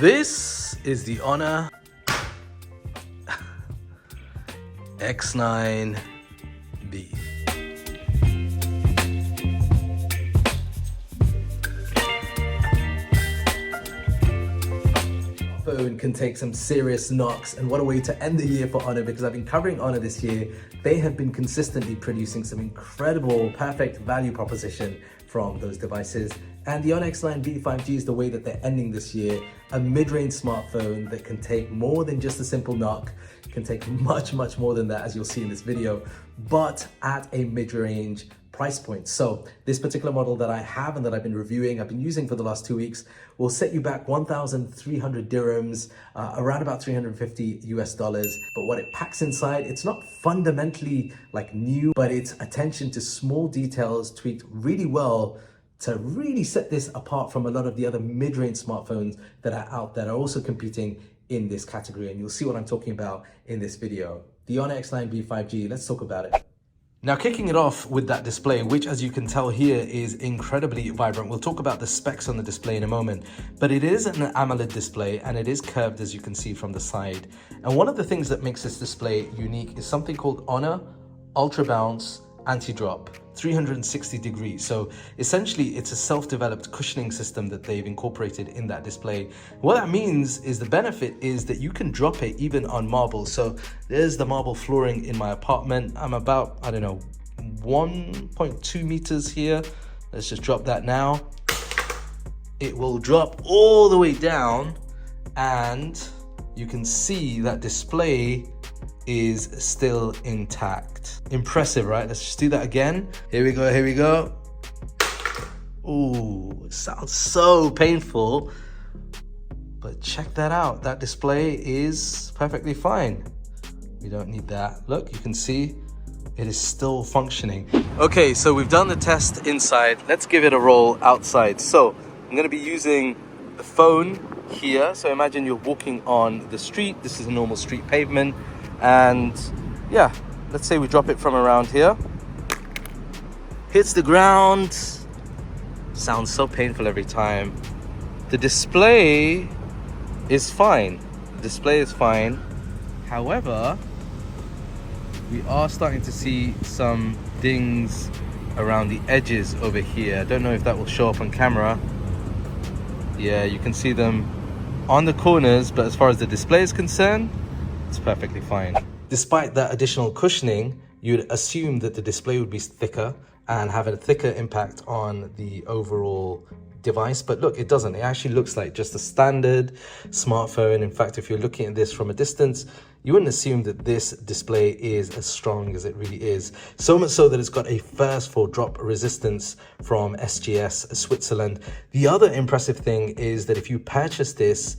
This is the Honor X9b. Phone can take some serious knocks, and what a way to end the year for Honor, because I've been covering Honor this year. They have been consistently producing some incredible perfect value proposition from those devices, and the Honor X9b 5G is the way that they're ending this year. A mid-range smartphone that can take more than just a simple knock, can take much more than that, as you'll see in this video, but at a mid-range price point. So this particular model that I have and that I've been reviewing, I've been using for the last 2 weeks, will set you back 1,300 dirhams, around about $350 US. But what it packs inside, it's not fundamentally like new, but it's attention to small details tweaked really well to really set this apart from a lot of the other mid-range smartphones that are out there, are also competing in this category. And you'll see what I'm talking about in this video. The Honor X9b 5G, let's talk about it. Now, kicking it off with that display, which as you can tell here is incredibly vibrant. We'll talk about the specs on the display in a moment, but it is an AMOLED display and it is curved, as you can see from the side. And one of the things that makes this display unique is something called Honor Ultra Bounce Anti-Drop 360 degrees. So essentially it's a self-developed cushioning system that they've incorporated in that display. What that means is the benefit is that you can drop it even on marble. So there's the marble flooring in my apartment. I'm about, I don't know, 1.2 meters here. Let's just drop that now. It will drop all the way down and you can see that display is still intact. Impressive, right? Let's just do that again. Here we go, here we go. Ooh, it sounds so painful, but check that out. That display is perfectly fine. We don't need that. Look, you can see it is still functioning. Okay, so we've done the test inside. Let's give it a roll outside. So I'm gonna be using the phone here. So imagine you're walking on the street. This is a normal street pavement. And yeah, let's say we drop it from around here. Hits the ground. Sounds so painful every time. The display is fine. The display is fine. However, we are starting to see some dings around the edges over here. I don't know if that will show up on camera. Yeah, you can see them on the corners, but as far as the display is concerned, it's perfectly fine. Despite that additional cushioning, you'd assume that the display would be thicker and have a thicker impact on the overall device, but look, it doesn't. It actually looks like just a standard smartphone. In fact, if you're looking at this from a distance, you wouldn't assume that this display is as strong as it really is. So much so that it's got a first for drop resistance from SGS Switzerland. The other impressive thing is that if you purchase this,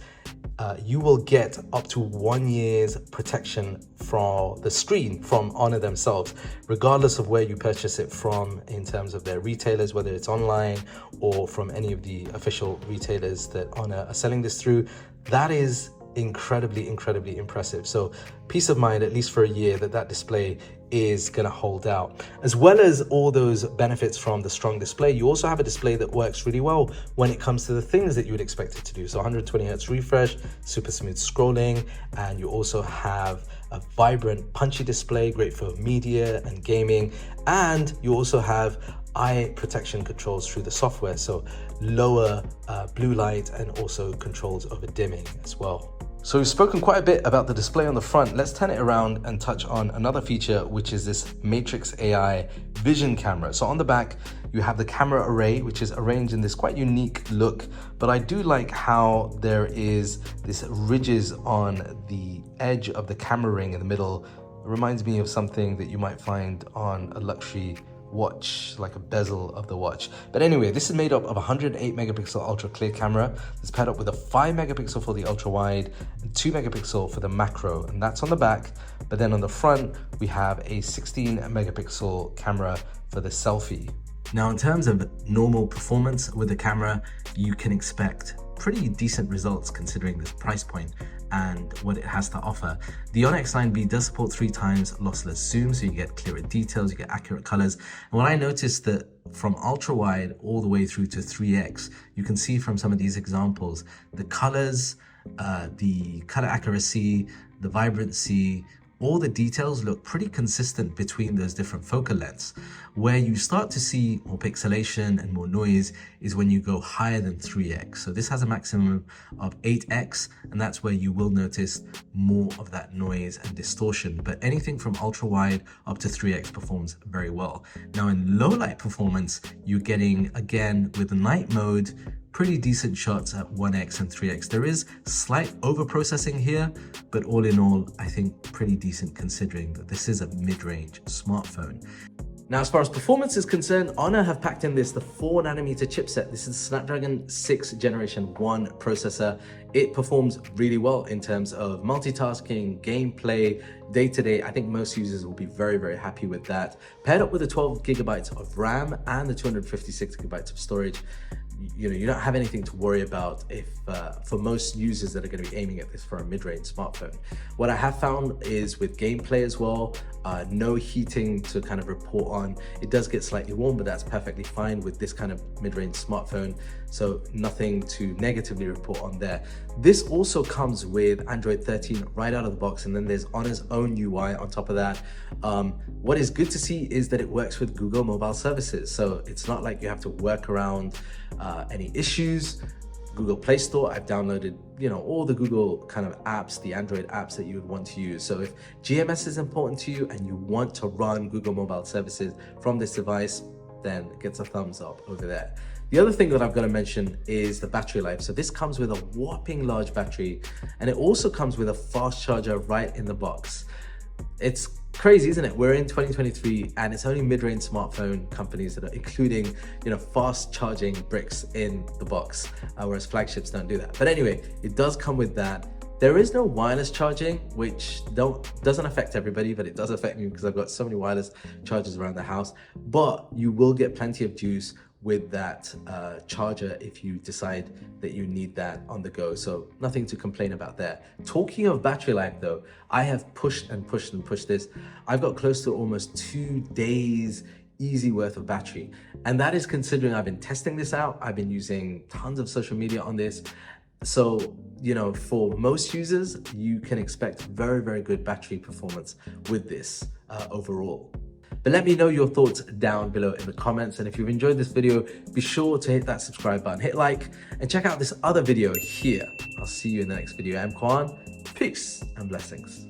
you will get up to 1 year's protection for the screen from Honor themselves, regardless of where you purchase it from in terms of their retailers, whether it's online or from any of the official retailers that Honor are selling this through. That is incredibly impressive. So peace of mind, at least for a year, that display is gonna hold out. As well as all those benefits from the strong display, you also have a display that works really well when it comes to the things that you would expect it to do. So 120 Hz refresh, super smooth scrolling, and you also have a vibrant punchy display, great for media and gaming, and you also have eye protection controls through the software, so lower blue light and also controls over dimming as well. So we've spoken quite a bit about the display on the front. Let's turn it around and touch on another feature, which is this Matrix AI vision camera. So on the back, you have the camera array, which is arranged in this quite unique look, but I do like how there is this ridges on the edge of the camera ring in the middle. It reminds me of something that you might find on a luxury watch, like a bezel of the watch. But anyway, this is made up of a 108 megapixel ultra clear camera. It's paired up with a 5 megapixel for the ultra wide and 2 megapixel for the macro, and that's on the back. But then on the front, we have a 16 megapixel camera for the selfie. Now, in terms of normal performance with the camera, you can expect pretty decent results considering this price point. and what it has to offer. The X9b does support 3 times lossless zoom, so you get clearer details, you get accurate colors. And what I noticed that from ultra wide all the way through to 3x, you can see from some of these examples, the colors, the color accuracy, the vibrancy, all the details look pretty consistent between those different focal lengths. Where you start to see more pixelation and more noise is when you go higher than 3x. So this has a maximum of 8x, and that's where you will notice more of that noise and distortion. But anything from ultra wide up to 3x performs very well. Now in low light performance, you're getting, again, with the night mode, pretty decent shots at 1x and 3x. There is slight over processing here, but all in all, I think pretty decent considering that this is a mid-range smartphone. Now, as far as performance is concerned, Honor have packed in the 4nm chipset. This is Snapdragon 6 Generation 1 processor. It performs really well in terms of multitasking, gameplay, day-to-day. I think most users will be very, very happy with that. Paired up with the 12 gigabytes of RAM and the 256 gigabytes of storage, you don't have anything to worry about if for most users that are going to be aiming at this for a mid-range smartphone. What I have found is with gameplay as well, no heating to kind of report on. It does get slightly warm, but that's perfectly fine with this kind of mid-range smartphone, so nothing to negatively report on there. This also comes with Android 13 right out of the box, and then there's Honor's own UI on top of that. What is good to see is that it works with Google mobile services, so it's not like you have to work around any issues. Google Play Store, I've downloaded, all the Google kind of apps, the Android apps that you would want to use. So if GMS is important to you and you want to run Google mobile services from this device, then it gets a thumbs up over there. The other thing that I've got to mention is the battery life. So this comes with a whopping large battery, and it also comes with a fast charger right in the box. It's crazy, isn't it? We're in 2023 and it's only mid-range smartphone companies that are including, fast charging bricks in the box, whereas flagships don't do that. But anyway, it does come with that. There is no wireless charging, which doesn't affect everybody, but it does affect me because I've got so many wireless chargers around the house. But you will get plenty of juice with that charger if you decide that you need that on the go. So nothing to complain about there. Talking of battery life though, I have pushed and pushed and pushed this. I've got close to almost 2 days easy worth of battery. And that is considering I've been testing this out. I've been using tons of social media on this. So, for most users, you can expect very, very good battery performance with this overall. But let me know your thoughts down below in the comments. And if you've enjoyed this video, be sure to hit that subscribe button, hit like, and check out this other video here. I'll see you in the next video. I'm Kwan. Peace and blessings.